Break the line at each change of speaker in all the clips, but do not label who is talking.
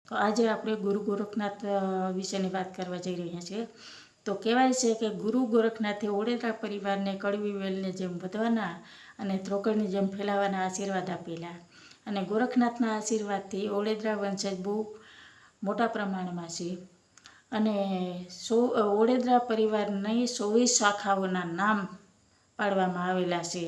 તો આજે આપણે ગુરુ ગોરખનાથ વિશેની વાત કરવા જઈ રહ્યા છીએ। તો કહેવાય છે કે ગુરુ ગોરખનાથે ઓળેદરા પરિવારને કડવી વેલને જેમ વધવાના અને ધ્રોકડની જેમ ફેલાવાના આશીર્વાદ આપેલા અને ગોરખનાથના આશીર્વાદથી ઓળેદરા વંશજ બહુ મોટા પ્રમાણમાં છે અને ઓળેદરા પરિવારની 24 શાખાઓના નામ પાડવામાં આવેલા છે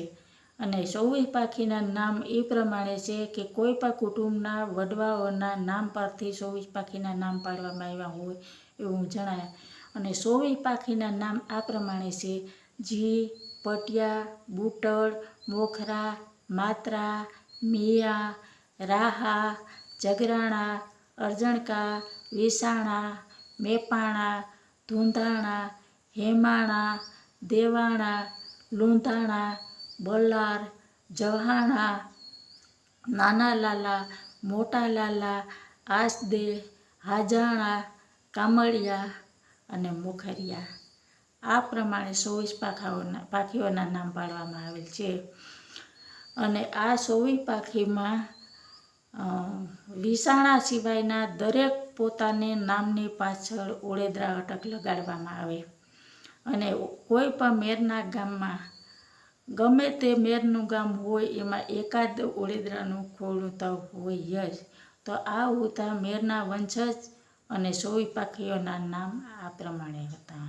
અને 24 પાખીના નામ એ પ્રમાણે છે કે કોઈ પણ કુટુંબના વડવાઓના નામ પરથી 24 પાખીના નામ પાડવામાં આવ્યા હોય એવું જણાય અને 24 પાખીના નામ આ પ્રમાણે છે: જી, પટિયા, બુટડ, મોખરા, માત્રા, મિયા, રાહા, જગરાણા, અરજણકા, વિસાણા, મેપાણા, ધુંધાણા, હેમાણા, દેવાણા, લુંધાણા, બલાર, જહાણા, નાના લાલા, મોટા લાલા, આસદે, હાજાણા, કામળિયા અને મોખરિયા। આ પ્રમાણે 24 પાખીઓના નામ પાડવામાં આવેલ છે અને આ 24 પાખીમાં વિસાણા સિવાયના દરેક પોતાને નામની પાછળ ઓળેદરા અટક લગાડવામાં આવે અને કોઈ પણ મેરના ગામમાં ગમે તે મેરનું ગામ હોય એમાં એકાદ ઓળેદરાનું ખોડું તો હોય જ। તો આ હતા મેરના વંશજ અને 24 પાખીઓના નામ આ પ્રમાણે હતા।